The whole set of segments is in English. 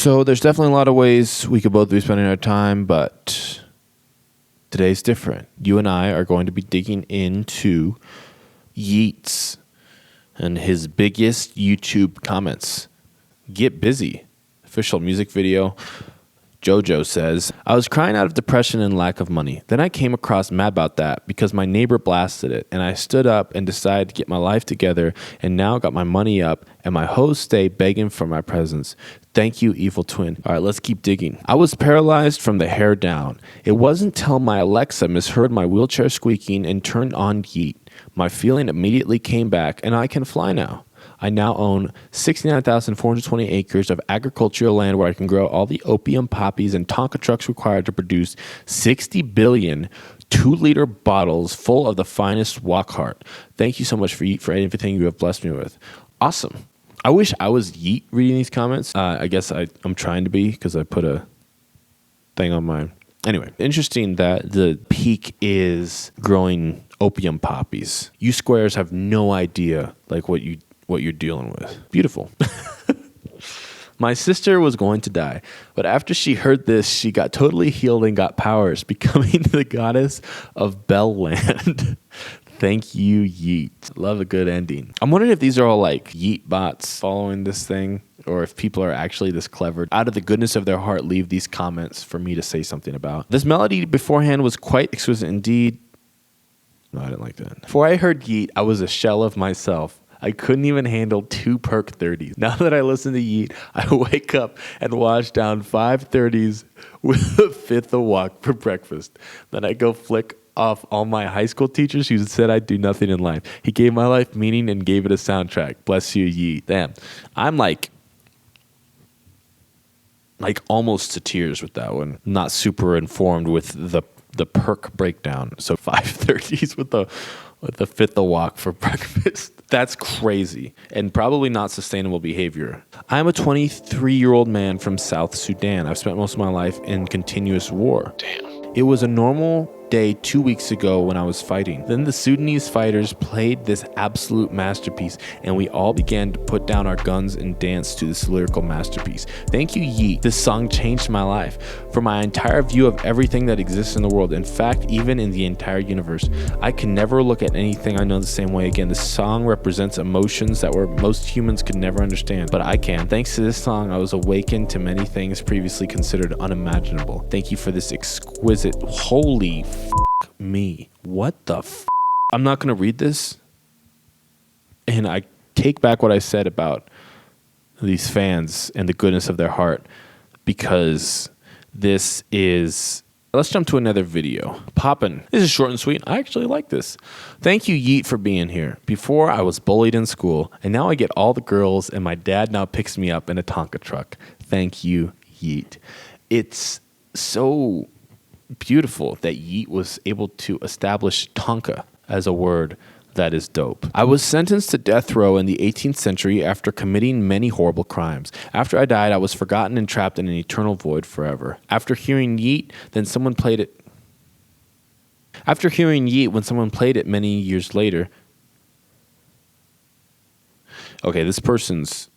So there's definitely a lot of ways we could both be spending our time, but today's different. You and I are going to be digging into Yeats and his biggest YouTube comments. Get busy. Official music video. Jojo says, I was crying out of depression and lack of money. Then I came across Mad About That because my neighbor blasted it, and I stood up and decided to get my life together, and now got my money up, and my hoes stay begging for my presence. Thank you, evil twin. All right, let's keep digging. I was paralyzed from the hair down. It wasn't till my Alexa misheard my wheelchair squeaking and turned on Yeat. My feeling immediately came back, and I can fly now. I now own 69,420 acres of agricultural land where I can grow all the opium poppies and Tonka trucks required to produce 60 billion 2-liter bottles full of the finest Walkhart. Thank you so much for everything you have blessed me with. Awesome. I wish I was Yeat reading these comments. I guess I'm trying to be because I put a thing on mine. Anyway, interesting that the peak is growing opium poppies. You squares have no idea like what you're dealing with. Beautiful. My sister was going to die, but after she heard this, she got totally healed and got powers, becoming the goddess of Bellland. Thank you, Yeat. Love a good ending. I'm wondering if these are all like Yeat bots following this thing, or if people are actually this clever. Out of the goodness of their heart, leave these comments for me to say something about. This melody beforehand was quite exquisite indeed. No, I didn't like that. Before I heard Yeat, I was a shell of myself. I couldn't even handle 2 perk 30s. Now that I listen to Yeat, I wake up and wash down 5 30s with a fifth of walk for breakfast. Then I go flick off all my high school teachers who said I'd do nothing in life. He gave my life meaning and gave it a soundtrack. Bless you, Yeat. Damn. I'm like almost to tears with that one. Not super informed with the perk breakdown. So 5 30s with the fifth of walk for breakfast. That's crazy and probably not sustainable behavior. I'm a 23-year-old man from South Sudan. I've spent most of my life in continuous war. Damn. It was a normal day 2 weeks ago when I was fighting. Then the Sudanese fighters played this absolute masterpiece, and we all began to put down our guns and dance to this lyrical masterpiece. Thank you, Yeat. This song changed my life. For my entire view of everything that exists in the world, in fact, even in the entire universe. I can never look at anything I know the same way again. This song represents emotions that most humans could never understand, but I can. Thanks to this song, I was awakened to many things previously considered unimaginable. Thank you for this exquisite, holy me. What the I'm not going to read this. And I take back what I said about these fans and the goodness of their heart, because this is... Let's jump to another video. Poppin'. This is short and sweet. I actually like this. Thank you, Yeat, for being here. Before, I was bullied in school, and now I get all the girls, and my dad now picks me up in a Tonka truck. Thank you, Yeat. It's so beautiful that Yeat was able to establish Tonka as a word that is dope. I was sentenced to death row in the 18th century after committing many horrible crimes. After I died, I was forgotten and trapped in an eternal void forever. After hearing Yeat, when someone played it many years later. Okay, this person's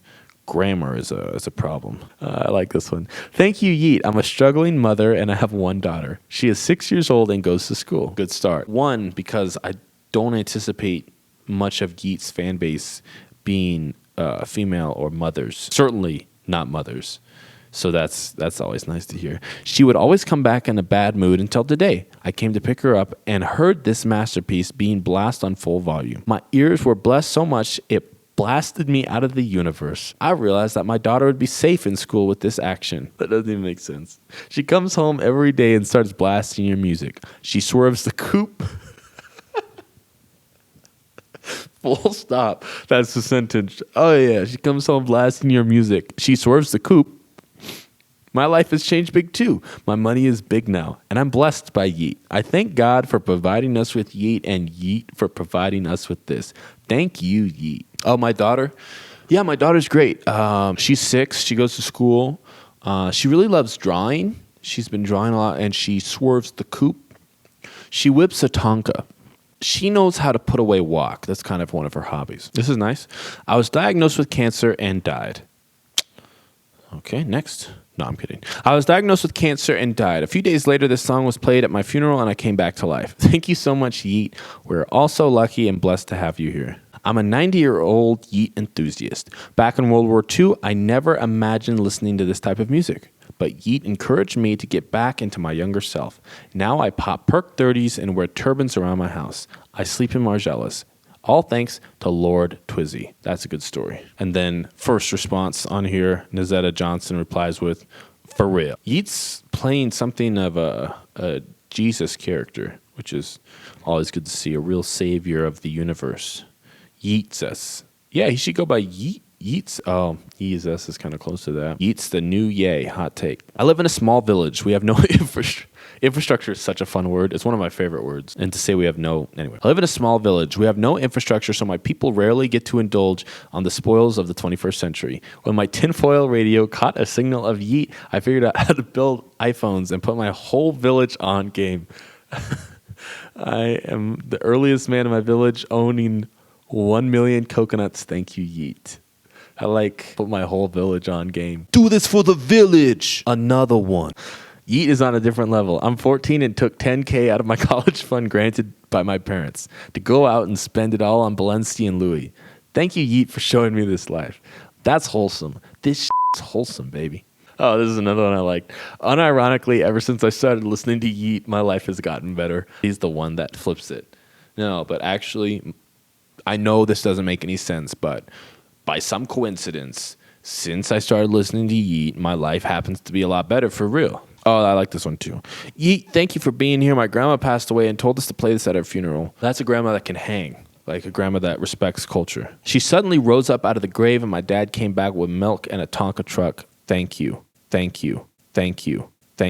grammar is a problem. I like this one. Thank you, Yeat. I'm a struggling mother and I have one daughter. She is 6 years old and goes to school. Good start. One, because I don't anticipate much of Yeat's fan base being female or mothers. Certainly not mothers. So that's always nice to hear. She would always come back in a bad mood until today. I came to pick her up and heard this masterpiece being blasted on full volume. My ears were blessed so much it blasted me out of the universe. I realized that my daughter would be safe in school with this action. That doesn't even make sense. She comes home every day and starts blasting your music. She swerves the coupe. Full stop. That's the sentence. Oh yeah, she comes home blasting your music. She swerves the coupe. My life has changed big too. My money is big now, and I'm blessed by Yeat. I thank God for providing us with Yeat, and Yeat for providing us with this. Thank you, Yeat. Oh, my daughter? Yeah, my daughter's great. She's 6. She goes to school. She really loves drawing. She's been drawing a lot, and she swerves the coupe. She whips a Tonka. She knows how to put away walk. That's kind of one of her hobbies. This is nice. I was diagnosed with cancer and died. Okay, next. No, I'm kidding. I was diagnosed with cancer and died. A few days later, this song was played at my funeral and I came back to life. Thank you so much, Yeat. We're all so lucky and blessed to have you here. I'm a 90-year-old Yeat enthusiast. Back in World War II, I never imagined listening to this type of music. But Yeat encouraged me to get back into my younger self. Now I pop perk 30s and wear turbans around my house. I sleep in Margellas. All thanks to Lord Twizzy. That's a good story. And then first response on here, Nazetta Johnson replies with, for real. Yeat's playing something of a Jesus character, which is always good to see, a real savior of the universe. Yeats us. Yeah, he should go by Yeat. Yeats, oh, Jesus is kind of close to that. Yeats the new yay, hot take. I live in a small village. We have no infrastructure is such a fun word. It's one of my favorite words. And to say we have no, anyway. I live in a small village. We have no infrastructure, so my people rarely get to indulge on the spoils of the 21st century. When my tinfoil radio caught a signal of Yeat, I figured out how to build iPhones and put my whole village on game. I am the earliest man in my village owning 1 million coconuts. Thank you, Yeat. I like put my whole village on game. Do this for the village. Another one. Yeat is on a different level. I'm 14 and took $10K out of my college fund granted by my parents to go out and spend it all on Balenci and Louis. Thank you, Yeat, for showing me this life. That's wholesome. This is wholesome, baby. Oh, this is another one I liked. Unironically, ever since I started listening to Yeat, my life has gotten better. He's the one that flips it. No, but actually, I know this doesn't make any sense, but by some coincidence, since I started listening to Yeat, my life happens to be a lot better for real. Oh, I like this one too. Yeat, thank you for being here. My grandma passed away and told us to play this at her funeral. That's a grandma that can hang, like a grandma that respects culture. She suddenly rose up out of the grave and my dad came back with milk and a Tonka truck. Thank you. Thank you. Thank you.